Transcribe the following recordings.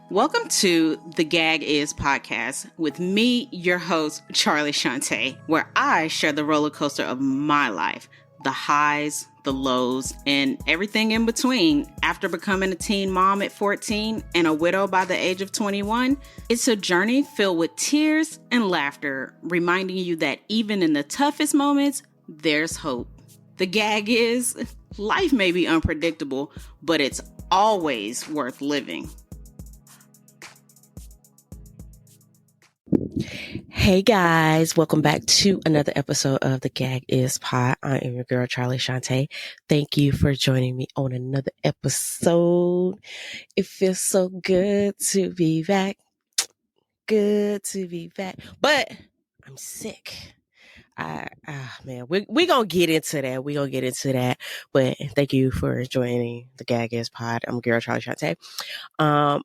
Welcome to The Gag Is podcast with me, your host, Charlie Shantae, where I share the roller coaster of my life, the highs, the lows, and everything in between. After becoming a teen mom at 14 and a widow by the age of 21, it's a journey filled with tears and laughter, reminding you that even in the toughest moments, there's hope. The gag is, life may be unpredictable, but it's always worth living. Hey guys, welcome back to another episode of The Gag Is Pod. I am your girl, Charlie Shantae. Thank you for joining me on another episode. It feels so good to be back. Good to be back. But I'm sick. Man, we're gonna get into that. We're gonna get into that. But thank you for joining The Gag Is Pod. I'm girl Charlie Shantae.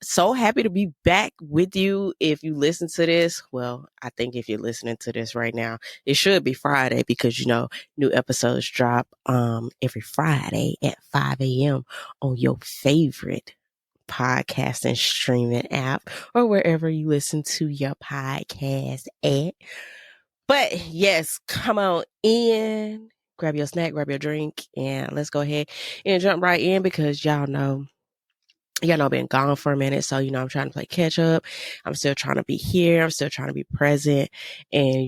So happy to be back with you. If you listen to this, well, I think if you're listening to this right now, it should be Friday because, new episodes drop, every Friday at 5 a.m. on your favorite podcast and streaming app or wherever you listen to your podcast at. But yes, come on in, grab your snack, grab your drink, and let's go ahead and jump right in because y'all know I've been gone for a minute. So, I'm trying to play catch up. I'm still trying to be here. I'm still trying to be present. And,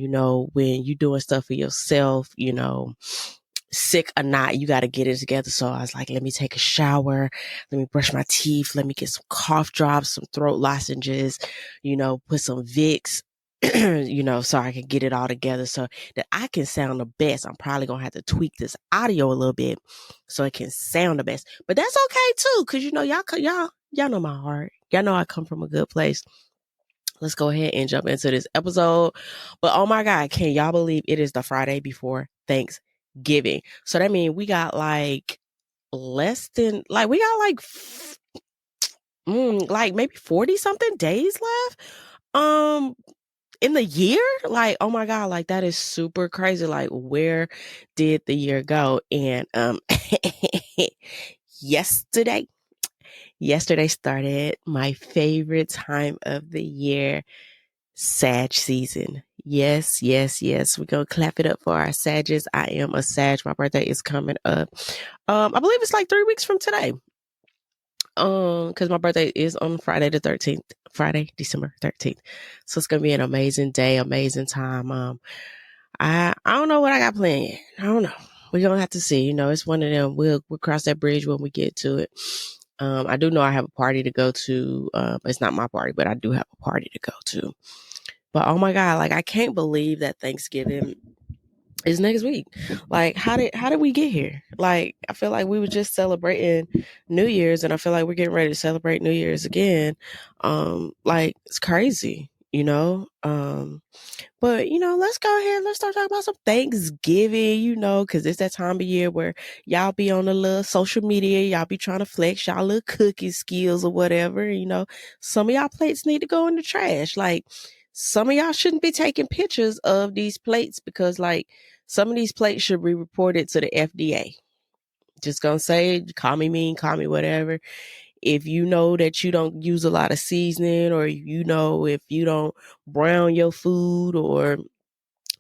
when you doing stuff for yourself, sick or not, you got to get it together. So I was like, let me take a shower. Let me brush my teeth. Let me get some cough drops, some throat lozenges, put some Vicks, so I can get it all together so that I can sound the best. I'm probably going to have to tweak this audio a little bit so it can sound the best, but that's okay too. Cause y'all know my heart. Y'all know I come from a good place. Let's go ahead and jump into this episode. But oh my God, can y'all believe it is the Friday before Thanksgiving? So that means we got like maybe 40 something days left. In the year, like, oh my God, like that is super crazy. Like, where did the year go? And yesterday started my favorite time of the year, Sag season. Yes. We're gonna clap it up for our Sages. I am a Sag. My birthday is coming up. I believe it's like 3 weeks from today. Because my birthday is on Friday the 13th. Friday, December 13th. So it's gonna be an amazing day, amazing time. I don't know what I got planned yet. I don't know. We're gonna have to see. It's one of them. We'll cross that bridge when we get to it. I do know I have a party to go to. It's not my party, but I do have a party to go to. But oh my God, like I can't believe that Thanksgiving is next week. Like how did we get here? Like I feel like we were just celebrating New Year's and I feel like we're getting ready to celebrate New Year's again. Like it's crazy, but let's go ahead. Let's start talking about some Thanksgiving, because it's that time of year where y'all be on the little social media. Y'all be trying to flex y'all little cooking skills or whatever. Some of y'all plates need to go in the trash. Like some of y'all shouldn't be taking pictures of these plates because like some of these plates should be reported to the FDA. Just gonna say, call me mean, call me whatever. If you know that you don't use a lot of seasoning or if you don't brown your food or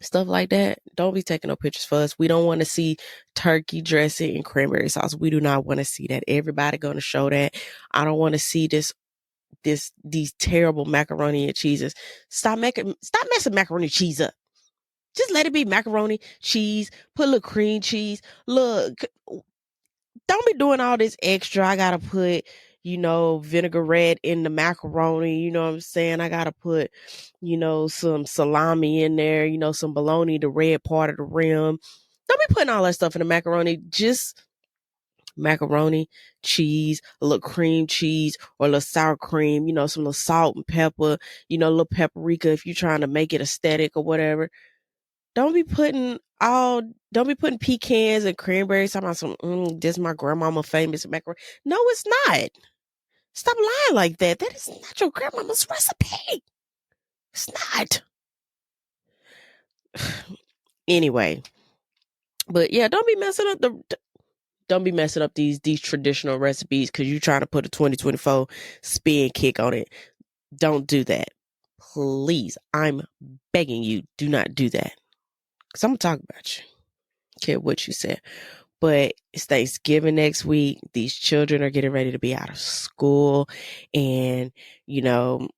stuff like that, don't be taking no pictures for us. We don't want to see turkey dressing and cranberry sauce. We do not want to see that. Everybody going to show that. I don't want to see these terrible macaroni and cheeses. Stop messing macaroni and cheese up. Just let it be macaroni, cheese, put a little cream cheese. Look, don't be doing all this extra. I gotta put, vinaigrette in the macaroni. You know what I'm saying? I gotta put, some salami in there, some bologna, the red part of the rim. Don't be putting all that stuff in the macaroni. Just macaroni, cheese, a little cream cheese, or a little sour cream, some little salt and pepper, a little paprika if you're trying to make it aesthetic or whatever. Don't be putting pecans and cranberries. Talking about this is my grandmama famous macaroni. No, it's not. Stop lying like that. That is not your grandmama's recipe. It's not. Anyway, but yeah, don't be messing up don't be messing up these traditional recipes because you're trying to put a 2024 spin kick on it. Don't do that. Please, I'm begging you, do not do that. Because I'm going to talk about you. Care what you said. But it's Thanksgiving next week. These children are getting ready to be out of school. And, you know,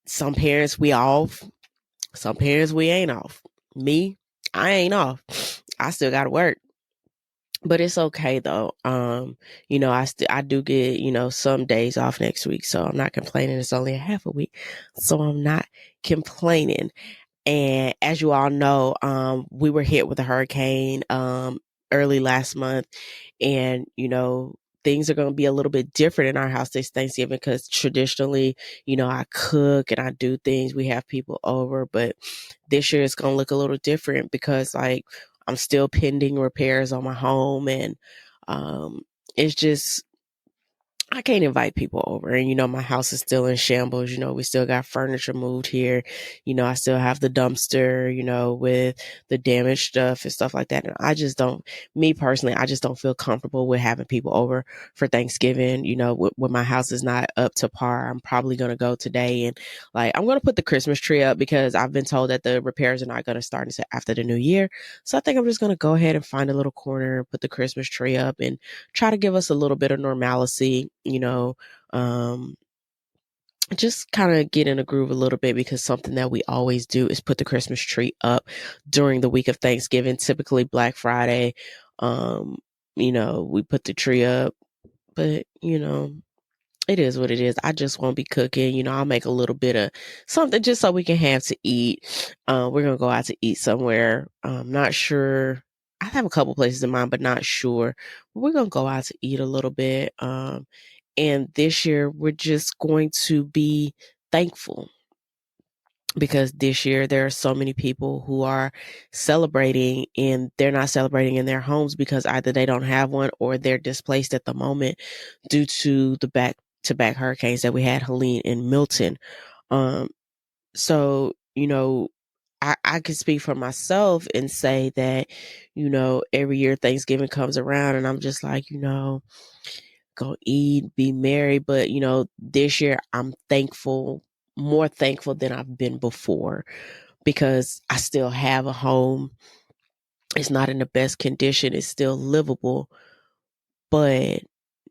some parents we off. Some parents we ain't off. Me, I ain't off. I still got to work. But it's okay though. You know, I do get, you know, some days off next week. So I'm not complaining. It's only a half a week. So I'm not complaining. And as you all know, we were hit with a hurricane early last month. And, you know, things are going to be a little bit different in our house this Thanksgiving because traditionally, you know, I cook and I do things. We have people over. But this year it's going to look a little different because, like, I'm still pending repairs on my home. And it's just, I can't invite people over. And, you know, my house is still in shambles. You know, we still got furniture moved here. You know, I still have the dumpster, you know, with the damaged stuff and stuff like that. And I just don't, me personally, I just don't feel comfortable with having people over for Thanksgiving. You know, when my house is not up to par, I'm probably going to go today. And like, I'm going to put the Christmas tree up because I've been told that the repairs are not going to start until after the new year. So I think I'm just going to go ahead and find a little corner, put the Christmas tree up and try to give us a little bit of normalcy. You know, just kind of get in a groove a little bit because something that we always do is put the Christmas tree up during the week of Thanksgiving, typically Black Friday. You know, we put the tree up, but you know, it is what it is. I just won't be cooking. You know, I'll make a little bit of something just so we can have to eat. We're going to go out to eat somewhere. Not sure. I have a couple places in mind, but not sure. We're going to go out to eat a little bit. And this year, we're just going to be thankful because this year there are so many people who are celebrating and they're not celebrating in their homes because either they don't have one or they're displaced at the moment due to the back-to-back hurricanes that we had, Helene and Milton. So, you know, I can speak for myself and say that, you know, every year Thanksgiving comes around and I'm just like, you know, go eat, be merry. But, you know, this year I'm thankful, more thankful than I've been before because I still have a home. It's not in the best condition. It's still livable, but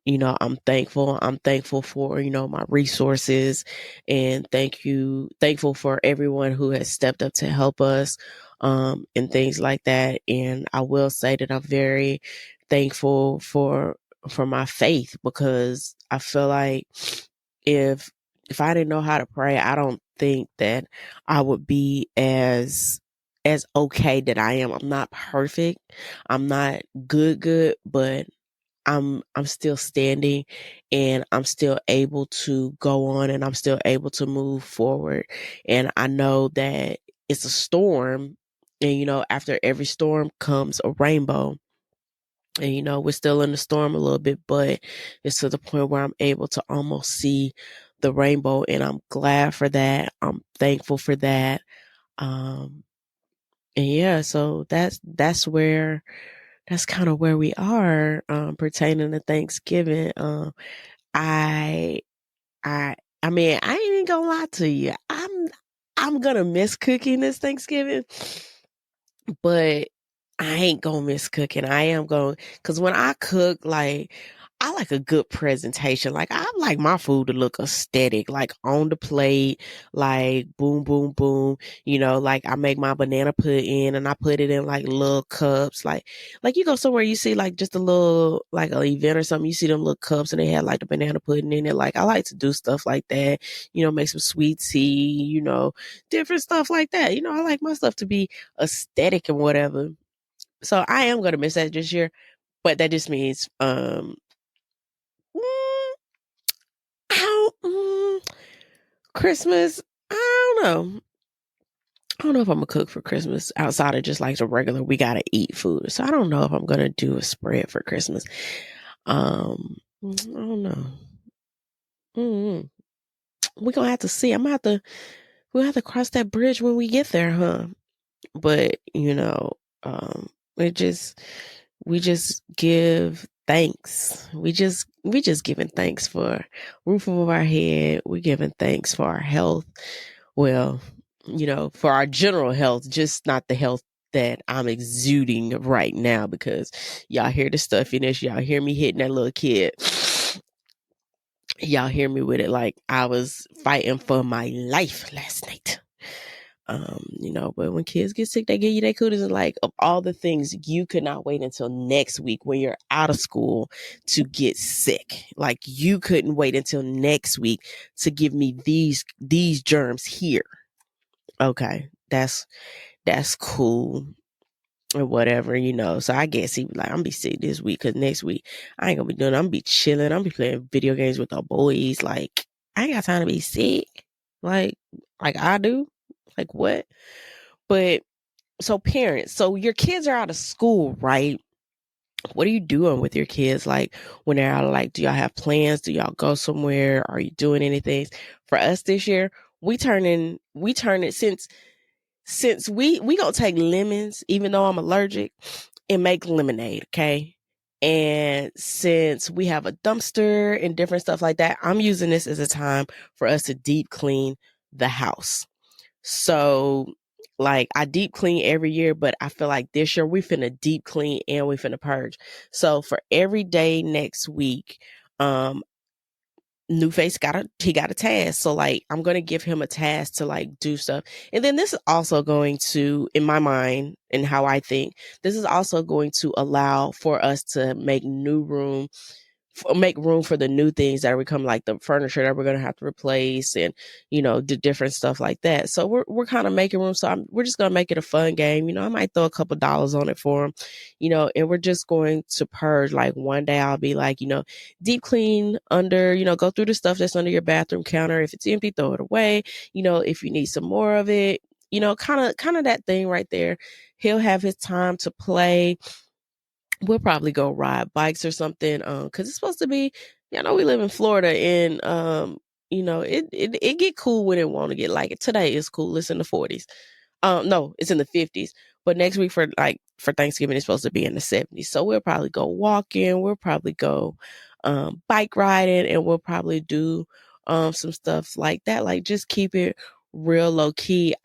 you know, I'm thankful. I'm thankful for, you know, my resources and thankful for everyone who has stepped up to help us, and things like that. And I will say that I'm very thankful for my faith because I feel like if I didn't know how to pray, I don't think that I would be as okay that I am. I'm not perfect. I'm not good, but I'm still standing and I'm still able to go on and I'm still able to move forward. And I know that it's a storm and, you know, after every storm comes a rainbow. And, you know, we're still in the storm a little bit, but it's to the point where I'm able to almost see the rainbow and I'm glad for that. I'm thankful for that. And yeah, so that's kind of where we are, pertaining to Thanksgiving. I, I, I mean, I ain't even gonna lie to you. I'm gonna miss cooking this Thanksgiving, but I ain't gonna miss cooking. I am going, cause when I cook, like, I like a good presentation. Like, I like my food to look aesthetic, like on the plate, like boom, boom, boom. You know, like I make my banana pudding and I put it in like little cups. Like you go somewhere, you see like just a little, like an event or something, you see them little cups and they had like the banana pudding in it. Like, I like to do stuff like that, you know, make some sweet tea, you know, different stuff like that. You know, I like my stuff to be aesthetic and whatever. So I am going to miss that this year, but that just means, Mm, Christmas, I don't know. I don't know if I'm gonna cook for Christmas outside of just like the regular we gotta eat food. So I don't know if I'm gonna do a spread for Christmas. I don't know. mm We're gonna have to see. We'll have to cross that bridge when we get there, huh? But you know, it just we just give thanks. We just giving thanks for roof over our head. We're giving thanks for our health. Well, for our general health, just not the health that I'm exuding right now, because y'all hear the stuffiness. Y'all hear me hitting that little kid. Y'all hear me with it like I was fighting for my life last night. But when kids get sick, they give you their cooties. And like, of all the things, you could not wait until next week when you're out of school to get sick. Like, you couldn't wait until next week to give me these germs here. Okay, that's cool or whatever, So I guess he was like, I'm gonna be sick this week because next week I ain't gonna be doing it. I'm gonna be chilling. I'm gonna be playing video games with the boys. Like, I ain't got time to be sick. Like I do. Like, what? But so parents, so your kids are out of school, right? What are you doing with your kids? Like, when they're out, like, do y'all have plans? Do y'all go somewhere? Are you doing anything? For us this year, we turn it since we gonna take lemons, even though I'm allergic, and make lemonade, okay? And since we have a dumpster and different stuff like that, I'm using this as a time for us to deep clean the house. So, like, I deep clean every year, but I feel like this year we finna deep clean and we finna purge. So for every day next week, New Face got a task. So like, I'm going to give him a task to like do stuff. And then this is also going to, in my mind and how I think, this is also going to allow for us to make room for the new things that are become like the furniture that we're going to have to replace, and the different stuff like that. So we're kind of making room. So we're just going to make it a fun game. I might throw a couple dollars on it for him, and we're just going to purge. Like, one day I'll be like, deep clean under, go through the stuff that's under your bathroom counter. If it's empty, throw it away. If you need some more of it, kind of that thing right there. He'll have his time to play. We'll probably go ride bikes or something. Cause it's supposed to be, we live in Florida, and, it get cool when it want to get, like, today is cool. It's in the 40s. No, it's in the 50s, but next week for Thanksgiving, it's supposed to be in the 70s. So we'll probably go walking. We'll probably go, bike riding, and we'll probably do, some stuff like that. Like, just keep it real low key.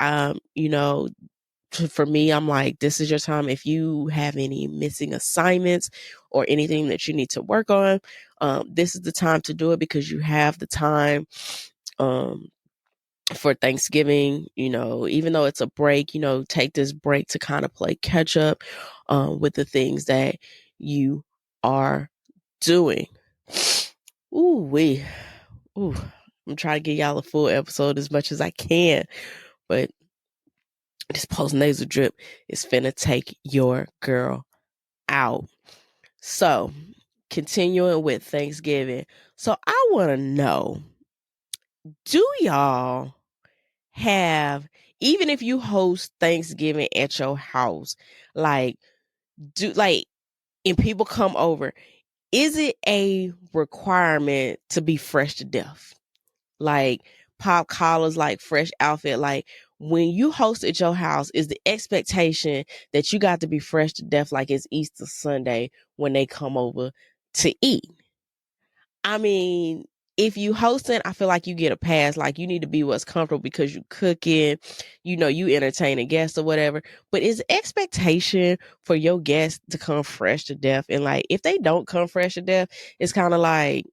For me, I'm like, this is your time. If you have any missing assignments or anything that you need to work on, this is the time to do it, because you have the time for Thanksgiving. Even though it's a break, take this break to kind of play catch up with the things that you are doing. I'm trying to get y'all a full episode as much as I can, but this post-nasal drip is finna take your girl out. So, continuing with Thanksgiving. So, I want to know, do y'all have, even if you host Thanksgiving at your house, like, and people come over, is it a requirement to be fresh to death? Like, pop collars, like fresh outfit. Like, when you host at your house, is the expectation that you got to be fresh to death like it's Easter Sunday when they come over to eat? I mean, if you hosting, I feel like you get a pass. Like, you need to be what's comfortable because you cooking, you entertaining guests or whatever. But is expectation for your guests to come fresh to death? And like, if they don't come fresh to death, it's kind of like,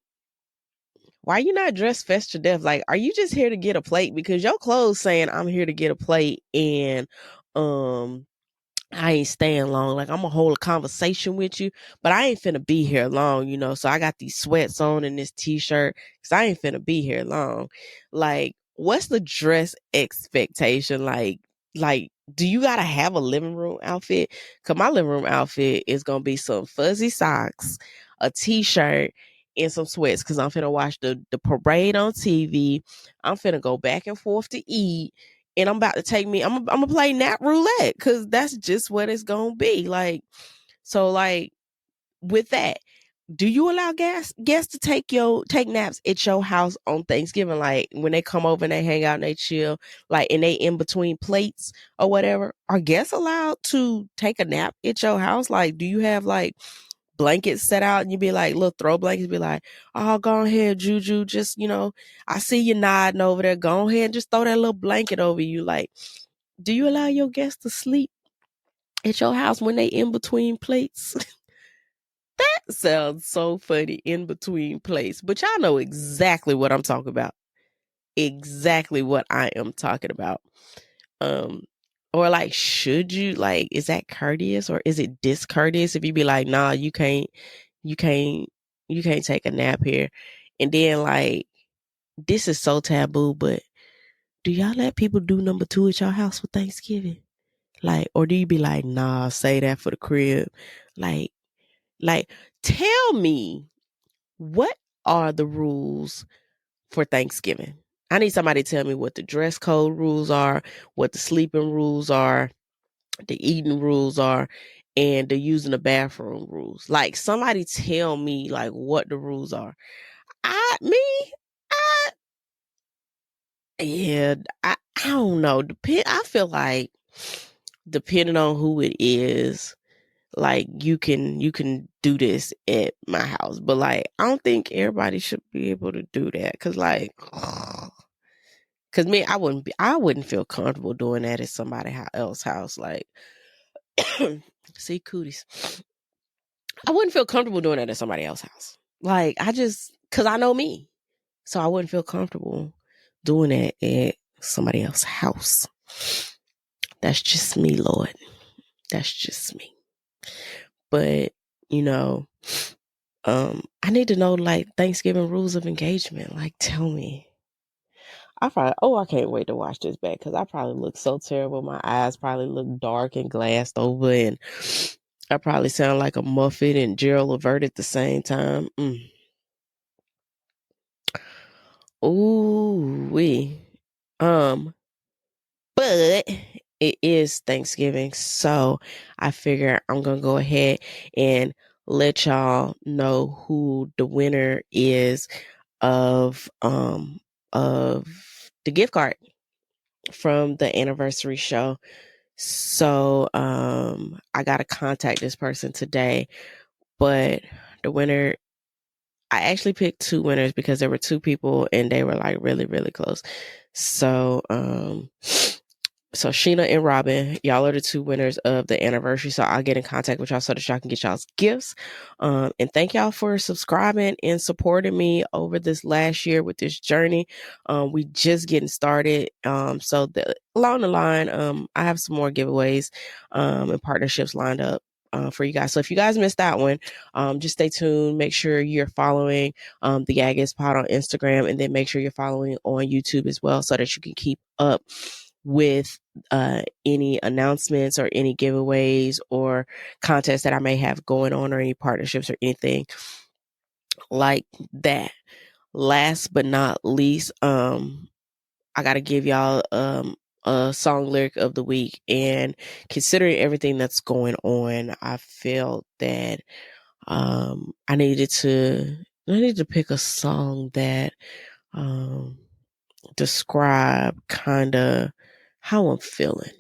why are you not dressed fresh to death? Like, are you just here to get a plate? Because your clothes saying I'm here to get a plate, and I ain't staying long. Like, I'm gonna hold a conversation with you, but I ain't finna be here long, So I got these sweats on and this t-shirt because I ain't finna be here long. Like, what's the dress expectation? Like, do you gotta have a living room outfit? Cause my living room outfit is gonna be some fuzzy socks, a t-shirt, and some sweats. Cause I'm finna watch the parade on TV. I'm finna go back and forth to eat. And I'm about to I'm gonna play Nat Roulette, because that's just what it's gonna be. Like, so, like, with that, do you allow guests to take naps at your house on Thanksgiving? Like when they come over and they hang out and they chill, like and they in between plates or whatever. Are guests allowed to take a nap at your house? Like, do you have like blankets set out and you be like, little throw blankets, be like, oh, go ahead, Juju, just, I see you nodding over there. Go ahead and just throw that little blanket over you. Like, do you allow your guests to sleep at your house when they in between plates? That sounds so funny, in between plates. But y'all know exactly what I'm talking about. Exactly what I am talking about. Um, or like, should you, like, is that courteous or is it discourteous if you be like, nah, you can't, you can't take a nap here. And then like, this is so taboo, but do y'all let people do number two at your house for Thanksgiving? Like, or do you be like, nah, say that for the crib? Like, tell me, what are the rules for Thanksgiving? I need somebody to tell me what the dress code rules are, what the sleeping rules are, the eating rules are, and the using the bathroom rules. Like, somebody tell me like what the rules are. I yeah, I don't know. I feel like depending on who it is, like you can do this at my house, but like I don't think everybody should be able to do that because like, because me, I wouldn't feel comfortable doing that at somebody else's house. Like, see cooties, I wouldn't feel comfortable doing that at somebody else's house. Like I just because I know me, so I wouldn't feel comfortable doing that at somebody else's house. That's just me, Lord. That's just me. But, you know, I need to know like Thanksgiving rules of engagement. Like, tell me. I can't wait to watch this back because I probably look so terrible. My eyes probably look dark and glassed over, and I probably sound like a Muffet and Gerald Levert at the same time. Ooh wee. Um, but it is Thanksgiving, so I figure I'm gonna go ahead and let y'all know who the winner is of the gift card from the anniversary show. So I gotta contact this person today, but the winner, I actually picked two winners because there were two people and they were like really, really close. So Sheena and Robin, y'all are the two winners of the anniversary. So I'll get in contact with y'all so that y'all can get y'all's gifts. And thank y'all for subscribing and supporting me over this last year with this journey. We just getting started. Along the line, I have some more giveaways and partnerships lined up for you guys. So if you guys missed that one, just stay tuned. Make sure you're following the TheGagIsPod on Instagram, and then make sure you're following on YouTube as well so that you can keep up with any announcements or any giveaways or contests that I may have going on or any partnerships or anything like that. Last but not least, I got to give y'all a song lyric of the week. And considering everything that's going on, I felt that I needed to pick a song that describe kind of how I'm feeling,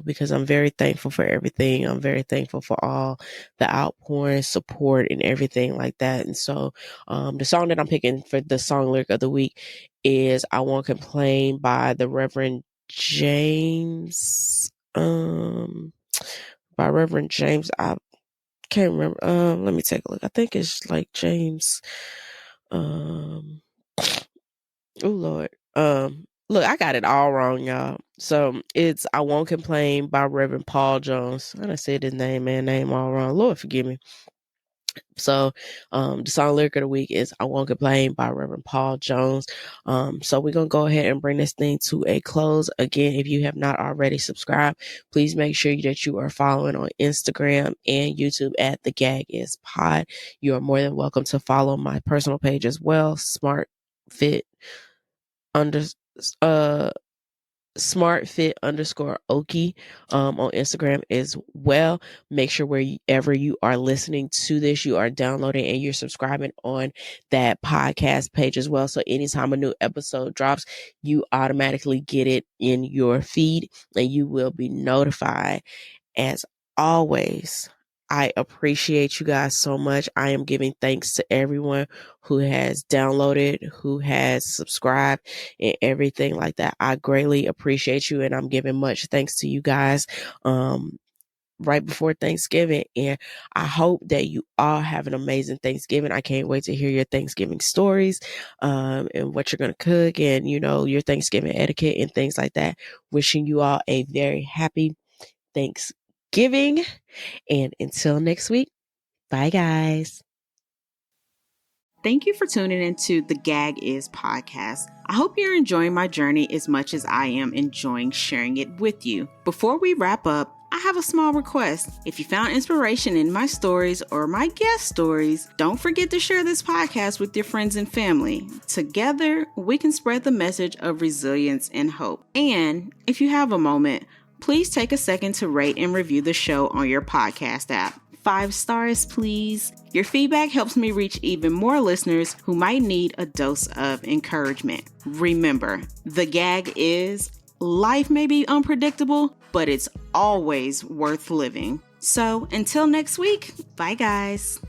because I'm very thankful for everything. I'm very thankful for all the outpouring, support, and everything like that. And so the song that I'm picking for the song lyric of the week is I Won't Complain by the Reverend James. By Reverend James. I can't remember. Let me take a look. I think it's like James. Oh Lord. Look, I got it all wrong, y'all. So it's I Won't Complain by Reverend Paul Jones. I done said his name all wrong. Lord forgive me. So the song lyric of the week is I Won't Complain by Reverend Paul Jones. So we're gonna go ahead and bring this thing to a close. Again, if you have not already subscribed, please make sure that you are following on Instagram and YouTube at TheGagIsPod. You are more than welcome to follow my personal page as well, Smart Fit under smartfit_okie on Instagram as well. Make sure wherever you are listening to this, you are downloading and you're subscribing on that podcast page as well. So anytime a new episode drops, you automatically get it in your feed and you will be notified. As always, I appreciate you guys so much. I am giving thanks to everyone who has downloaded, who has subscribed, and everything like that. I greatly appreciate you, and I'm giving much thanks to you guys right before Thanksgiving. And I hope that you all have an amazing Thanksgiving. I can't wait to hear your Thanksgiving stories and what you're going to cook and, your Thanksgiving etiquette and things like that. Wishing you all a very happy Thanksgiving. And until next week, bye guys. Thank you for tuning into the Gag Is podcast. I hope you're enjoying my journey as much as I am enjoying sharing it with you. Before we wrap up, I have a small request. If you found inspiration in my stories or my guest stories, don't forget to share this podcast with your friends and family. Together, we can spread the message of resilience and hope. And if you have a moment, please take a second to rate and review the show on your podcast app. 5 stars, please. Your feedback helps me reach even more listeners who might need a dose of encouragement. Remember, the gag is life may be unpredictable, but it's always worth living. So until next week, bye guys.